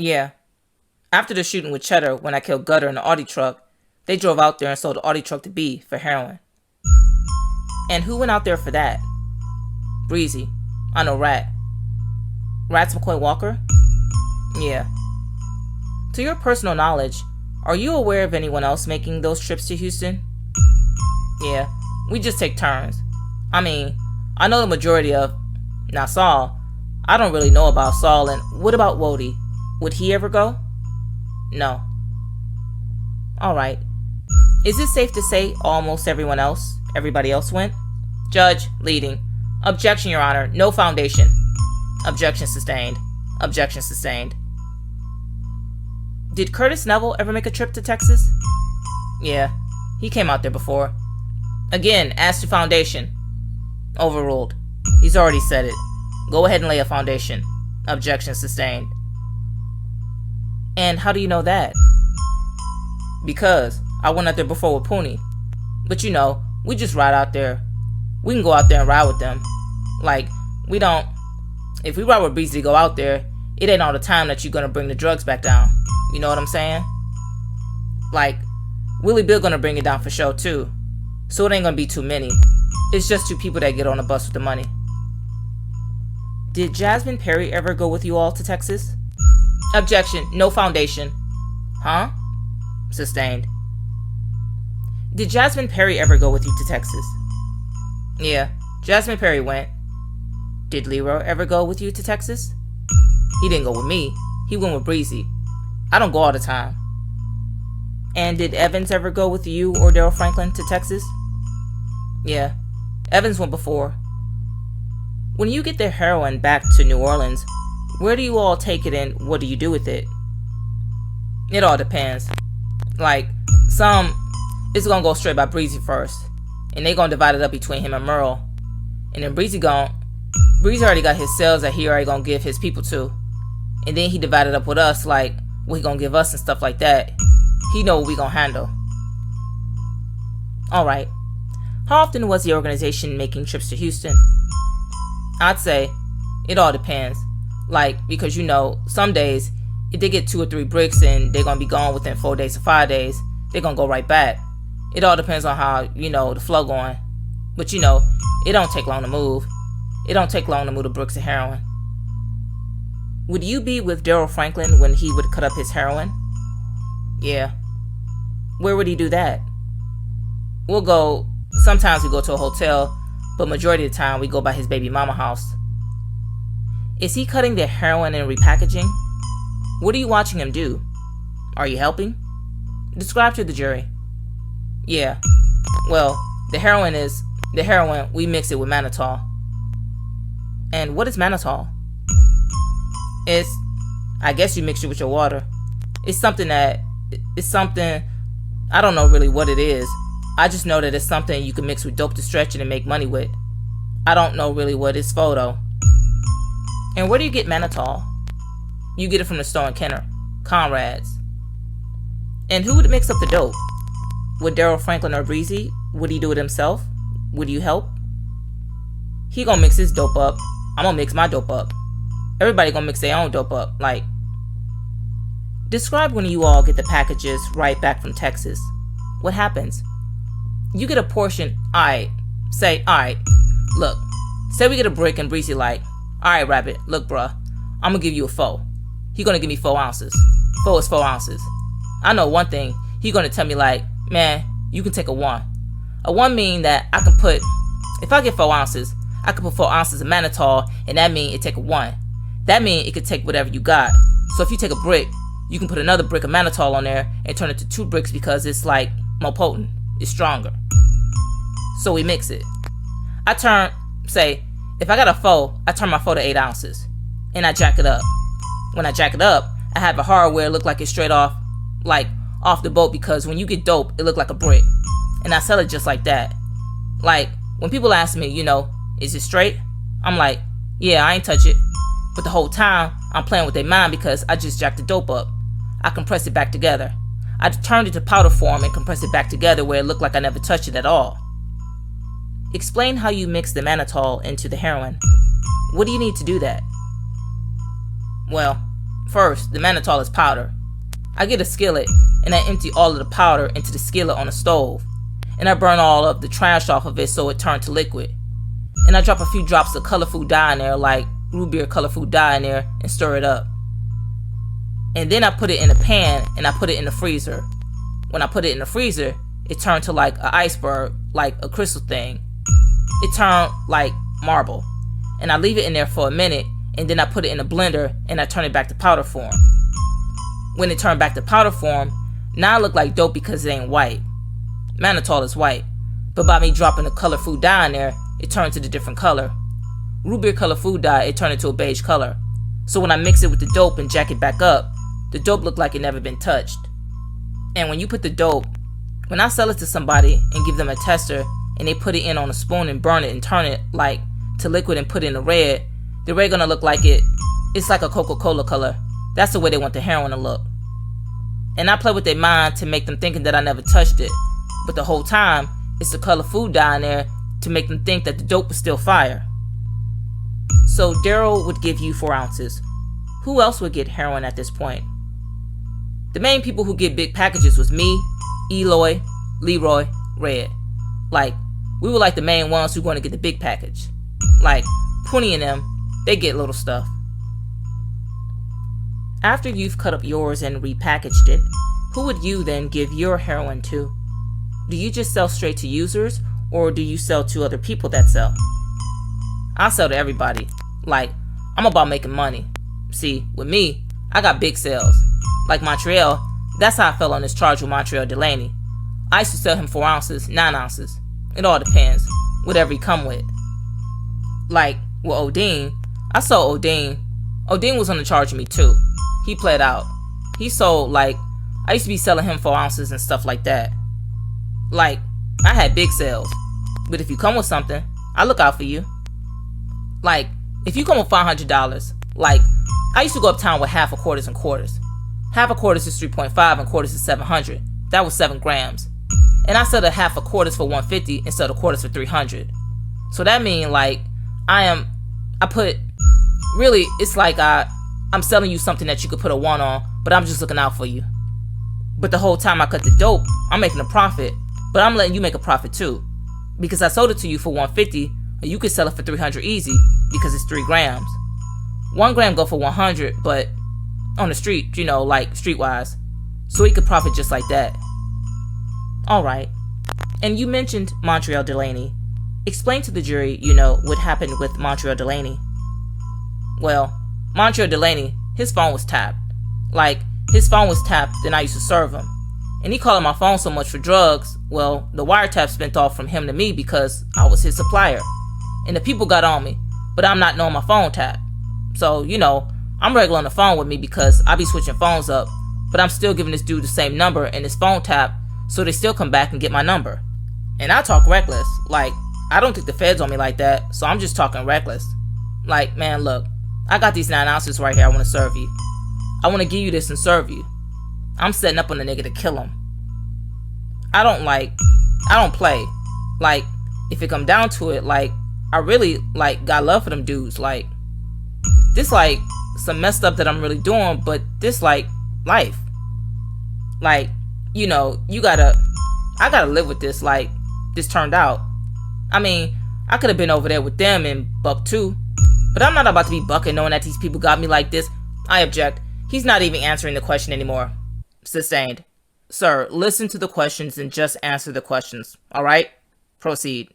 Yeah. After the shooting with Cheddar when I killed Gutter in the Audi truck, they drove out there and sold the Audi truck to B for heroin. And who went out there for that? Breezy. I know Rat. Rat's McCoy Walker? Yeah. To your personal knowledge, are you aware of anyone else making those trips to Houston? Yeah, we just take turns. I mean, I know the majority of... Now Saul, I don't really know about Saul, and what about Wody? Would he ever go? No. Alright. Is it safe to say almost everybody else went? Judge, leading. Objection, Your Honor. No foundation. Objection sustained. Objection sustained. Did Curtis Neville ever make a trip to Texas? Yeah, he came out there before. Again, as to foundation. Overruled. He's already said it. Go ahead and lay a foundation. Objection sustained. And how do you know that? Because I went out there before with Pooney. But you know, we just ride out there. We can go out there and ride with them. Like, we don't... If we ride with Breezy to go out there, it ain't all the time that you're gonna bring the drugs back down. You know what I'm saying? Like, Willie Bill gonna bring it down for show too. So it ain't gonna be too many. It's just 2 people that get on the bus with the money. Did Jasmine Perry ever go with you all to Texas? Objection. No foundation. Huh? Sustained. Did Jasmine Perry ever go with you to Texas? Yeah, Jasmine Perry went. Did Leroy ever go with you to Texas? He didn't go with me. He went with Breezy. I don't go all the time. And did Evans ever go with you or Daryl Franklin to Texas? Yeah, Evans went before. When you get the heroin back to New Orleans, where do you all take it and what do you do with it? It all depends. Like, some, it's gonna go straight by Breezy first. And they gonna divide it up between him and Merle. And then Breezy already got his sales that he already gonna give his people to. And then he divided up with us, like, what he gonna give us and stuff like that. He know what we gonna handle. Alright. How often was the organization making trips to Houston? I'd say, it all depends. Like, because you know, some days, if they get 2 or 3 bricks and they're gonna be gone within 4 days or 5 days, they're gonna go right back. It all depends on how, you know, the flow going. But you know, it don't take long to move. It don't take long to move the bricks of heroin. Would you be with Daryl Franklin when he would cut up his heroin? Yeah. Where would he do that? Sometimes we go to a hotel, but majority of the time we go by his baby mama house. Is he cutting the heroin and repackaging? What are you watching him do? Are you helping? Describe to the jury. Yeah. Well, the heroin, we mix it with mannitol. And what is mannitol? I guess you mix it with your water. It's something, I don't know really what it is. I just know that it's something you can mix with dope to stretch it and make money with. I don't know really what it's for though. And where do you get mannitol? You get it from the store in Kenner. Conrad's. And who would mix up the dope? Would Daryl Franklin or Breezy? Would he do it himself? Would you help? He gonna mix his dope up. I'm gonna mix my dope up. Everybody gonna mix their own dope up. Like, describe when you all get the packages right back from Texas. What happens? You get a portion. Alright. Look. Say we get a brick and Breezy like, alright, Rabbit. Look, bruh. I'm gonna give you a 4. He gonna give me 4 ounces. 4 is 4 ounces. I know one thing. He gonna tell me like, man, you can take a 1. A 1 mean that I can put, if I get 4 ounces, I can put 4 ounces of mannitol, and that mean it take a 1. That mean it could take whatever you got. So if you take a brick, you can put another brick of mannitol on there and turn it to 2 bricks because it's like more potent. It's stronger. So we mix it. If I got a 4, I turn my 4 to 8 ounces. And I jack it up. When I jack it up, I have a hardware look like it's straight off the boat because when you get dope, it look like a brick. And I sell it just like that. Like, when people ask me, you know, is it straight? I'm like, yeah, I ain't touch it. But the whole time, I'm playing with their mind because I just jacked the dope up. I compressed it back together. I turned it to powder form and compressed it back together where it looked like I never touched it at all. Explain how you mix the mannitol into the heroin. What do you need to do that? Well, First, the mannitol is powder. I get a skillet and I empty all of the powder into the skillet on the stove. And I burn all of the trash off of it so it turns to liquid. And I drop a few drops of colorful dye in there, like root beer colorful dye in there, and stir it up. And then I put it in a pan and I put it in the freezer. When I put it in the freezer, it turned to like an iceberg, like a crystal thing. It turned like marble. And I leave it in there for a minute, and then I put it in a blender and I turn it back to powder form. When it turned back to powder form, now it look like dope because it ain't white. Mannitol is white, but by me dropping the color food dye in there, it turned to the different color. Root beer color food dye, it turned into a beige color. So when I mix it with the dope and jack it back up, the dope looked like it never been touched. And when you put the dope, when I sell it to somebody and give them a tester and they put it in on a spoon and burn it and turn it like to liquid and put it in the red gonna look like it's like a Coca-Cola color. That's the way they want the heroin to look. And I play with their mind to make them thinking that I never touched it. But the whole time, it's the color food dye in there to make them think that the dope was still fire. So Daryl would give you 4 ounces. Who else would get heroin at this point? The main people who get big packages was me, Eloy, Leroy, Red. Like, we were like the main ones who going to get the big package. Like, Poonie and them, they get little stuff. After you've cut up yours and repackaged it, who would you then give your heroin to? Do you just sell straight to users, or do you sell to other people that sell? I sell to everybody. Like, I'm about making money. See, with me, I got big sales. Like Montreal, that's how I fell on this charge with Montreal Delaney. I used to sell him 4 ounces, 9 ounces. It all depends, whatever he come with. Like, with Odin, I sold Odin. Odin was on the charge of me too. He played out. He sold, like, I used to be selling him 4 ounces and stuff like that. Like, I had big sales. But if you come with something, I look out for you. Like, if you come with $500, like, I used to go uptown with half a quarters and quarters. Half a quarters is 3.5 and quarters is 700. That was 7 grams. And I sell the half a quarters for 150 and sell the quarters for 300. So that means, like, really, it's like I'm selling you something that you could put a 1 on, but I'm just looking out for you. But the whole time I cut the dope, I'm making a profit, but I'm letting you make a profit too. Because I sold it to you for 150, and you could sell it for 300 easy, because it's 3 grams. 1 gram go for 100, but on the street, you know, like streetwise. So he could profit just like that. Alright. And you mentioned Montreal Delaney. Explain to the jury, you know, what happened with Montreal Delaney. Well, Montreal Delaney, his phone was tapped. Like, his phone was tapped and I used to serve him. And he called my phone so much for drugs, well, the wiretap spent off from him to me because I was his supplier. And the people got on me, but I'm not knowing my phone tap. So, you know, I'm regular on the phone with me because I be switching phones up, but I'm still giving this dude the same number and his phone tap, so they still come back and get my number. And I talk reckless. Like, I don't think the feds on me like that, so I'm just talking reckless. Like, man, look, I got these 9 ounces right here I want to serve you. I want to give you this and serve you. I'm setting up on the nigga to kill him. I don't play. Like, if it come down to it, like, I really, like, got love for them dudes. Like, this, like, some messed up that I'm really doing, but this, like, life. Like, you know, I gotta live with this, like, this turned out. I mean, I could have been over there with them and buck too, but I'm not about to be bucking knowing that these people got me like this. I object. He's not even answering the question anymore. Sustained. Sir, listen to the questions and just answer the questions. Alright? Proceed.